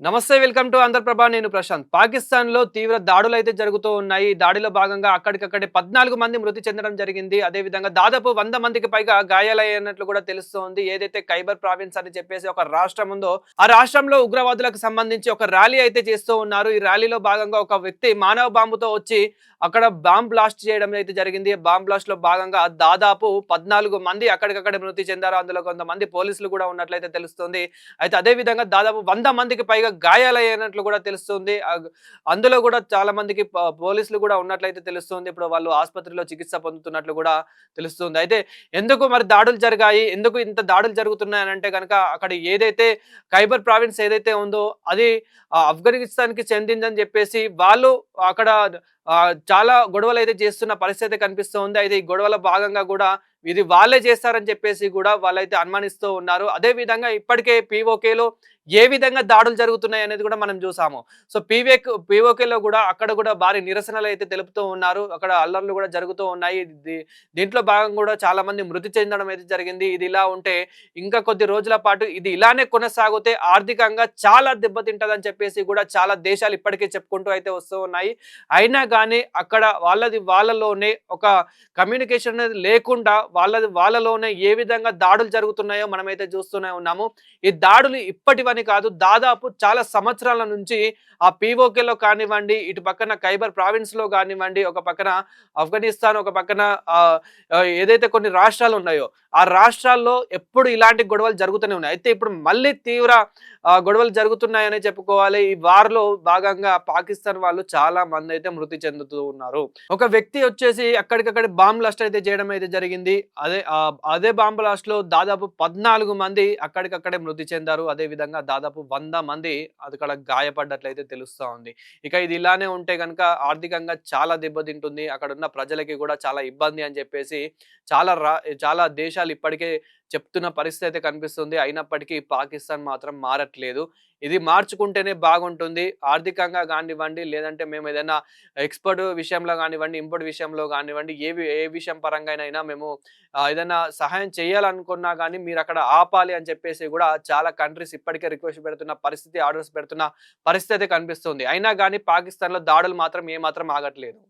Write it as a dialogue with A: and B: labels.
A: నమస్తే welcome to Andhraprabha. నేను ప్రశాంత్. పాకిస్తాన్‌లో తీవ్ర దాడులైతే జరుగుతూ ఉన్నాయి. ఈ దాడిలో భాగంగా అక్కడికక్కడే 14 మంది మృతి చెందడం జరిగింది. అదేవిధంగా దాదాపు 100 మందికి పైగా గాయాలయ్యినట్లు కూడా తెలుస్తోంది. ఏదైతే ఖైబర్ ప్రావిన్స్ అని చెప్పేసి ఒక రాష్ట్రం ఉందో, ఆ రాష్ట్రంలో ఉగ్రవాదులకు సంబంధించి ఒక ర్యాలీ అయితే చేస్తూ ఉన్నారు. ఈ ర్యాలీలో భాగంగా ఒక వ్యక్తి మానవ బాంబుతో వచ్చి అక్కడ బాంబ్ బ్లాస్ట్ చేయడం అయితే జరిగింది. బాంబ్ బ్లాస్ట్‌లో భాగంగా దాదాపు 14 మంది అక్కడికక్కడే మృతి చెందారు. అందులో కొంతమంది పోలీసులు కూడా ఉన్నట్లయితే తెలుస్తుంది. అయితే అదే విధంగా దాదాపు 100 మందికి పైగా గాయాలయ్యినట్లు కూడా తెలుస్తుంది. అందులో కూడా చాలా మందికి పోలీసులు కూడా ఉన్నట్లయితే తెలుస్తుంది. ఇప్పుడు వాళ్ళు ఆసుపత్రిలో చికిత్స పొందుతున్నట్లు కూడా తెలుస్తుంది. అయితే ఎందుకు మరి దాడులు జరిగాయి? ఎందుకు ఇంత దాడులు జరుగుతున్నాయనంటే గనక అక్కడ ఏదైతే ఖైబర్ ప్రావిన్స్ ఏదైతే ఉందో అది ఆఫ్ఘనిస్తాన్‌కి చెందిందని చెప్పేసి వాళ్ళు అక్కడ చాలా గొడవలైతే చేస్తున్న పరిస్థితి కనిపిస్తుంది. అయితే ఈ గొడవల భాగంగా కూడా ఇది వాళ్ళే చేస్తారని చెప్పేసి కూడా వాళ్ళైతే అనుమానిస్తూ ఉన్నారు. అదే విధంగా ఇప్పటికే పీఓకేలో ఏ విధంగా దాడులు జరుగుతున్నాయి అనేది కూడా మనం చూసాము. సో పీఓకేలో కూడా అక్కడ కూడా భారీ నిరసనలు అయితే తెలుపుతూ ఉన్నారు. అక్కడ అల్లర్లు కూడా జరుగుతూ ఉన్నాయి. దీంట్లో భాగంగా కూడా చాలా మంది మృతి చెందడం అయితే జరిగింది. ఇది ఇలా ఉంటే ఇంకా కొద్ది రోజుల పాటు ఇది ఇలానే కొనసాగితే ఆర్థికంగా చాలా దెబ్బతింటదని చెప్పేసి కూడా చాలా దేశాలు ఇప్పటికే చెప్పుకుంటూ అయితే వస్తూ ఉన్నాయి. అయినా కానీ అక్కడ వాళ్ళలోనే ఒక కమ్యూనికేషన్ అనేది లేకుండా వాళ్ళలోనే ఏ విధంగా దాడులు జరుగుతున్నాయో మనమైతే చూస్తూనే ఉన్నాము. ఈ దాడులు ఇప్పటివని కాదు, దాదాపు చాలా సంవత్సరాల నుంచి ఆ పీఓకేలో కానివ్వండి, ఇటు పక్కన ఖైబర్ ప్రావిన్స్‌లో కానివ్వండి, ఒక పక్కన ఆఫ్ఘనిస్తాన్, ఒక పక్కన ఏదైతే కొన్ని రాష్ట్రాలు ఉన్నాయో, ఆ రాష్ట్రాల్లో ఎప్పుడు ఇలాంటి గొడవలు జరుగుతూనే ఉన్నాయి. అయితే ఇప్పుడు మళ్ళీ తీవ్ర గొడవలు జరుగుతున్నాయనే చెప్పుకోవాలి. ఈ వార్‌లో భాగంగా పాకిస్తాన్ వాళ్ళు చాలా మందైతే మృతి చెందుతూ ఉన్నారు. ఒక వ్యక్తి వచ్చేసి అక్కడికక్కడ బాంబ్ బ్లాస్ట్ అయితే చేయడం అయితే జరిగింది. అదే బాంబ్ బ్లాస్ట్‌లో దాదాపు 14 మంది అక్కడికక్కడే మృతి చెందారు. అదే విధంగా దాదాపు 100 మంది అక్కడ గాయపడ్డట్లయితే తెలుస్తా ఉంది. ఇక ఇది ఇలానే ఉంటే గనుక ఆర్థికంగా చాలా దెబ్బతింటుంది. అక్కడున్న ప్రజలకి కూడా చాలా ఇబ్బంది అని చెప్పేసి చాలా దేశాలు ఇప్పటికే చెప్తున్న పరిస్థితి అయితే కనిపిస్తుంది. అయినప్పటికీ పాకిస్తాన్ మాత్రం మారట్లేదు. ఇది మార్చుకుంటేనే బాగుంటుంది. ఆర్థికంగా గానివ్వండి, లేదంటే మేమేదైనా ఎక్స్‌పోర్ట్ విషయంలో గానివ్వండి, ఇంపోర్ట్ విషయంలో గానివ్వండి, ఏ విషయం పరంగానైనా మేము ఏదైనా సహాయం చేయాలనుకున్నా గానీ మీరక్కడ ఆపాలి అని చెప్పేసి గూడా చాలా కంట్రీస్ ఇప్పటికే రిక్వెస్ట్ పెడుతున్న పరిస్థితి, ఆర్డర్స్ పెడుతున్న పరిస్థితి అయితే కనిపిస్తుంది. అయినా గానీ పాకిస్తాన్‌లో దాడులు మాత్రం ఏమాత్రం ఆగట్లేదు.